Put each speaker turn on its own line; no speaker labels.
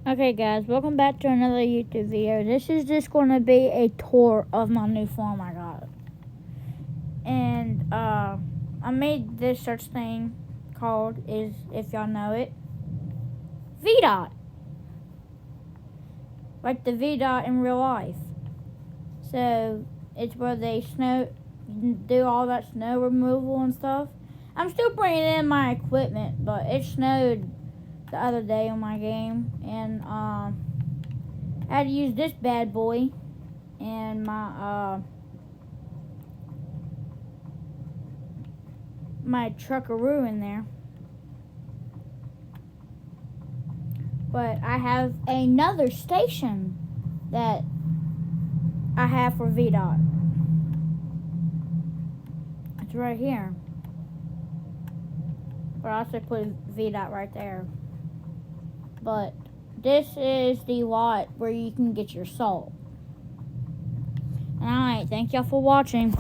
Okay guys, welcome back to another YouTube video. This is just going to be a tour of my new farm I got. And I made this such thing called, if y'all know it, VDOT. Like the VDOT in real life. So it's where they do all that snow removal and stuff. I'm still bringing in my equipment, but it snowed the other day on my game, and I had to use this bad boy and my truckaroo in there. But I have another station that I have for VDOT. It's right here. But I also put VDOT right there. But this is the lot where you can get your salt. Alright, thank y'all for watching.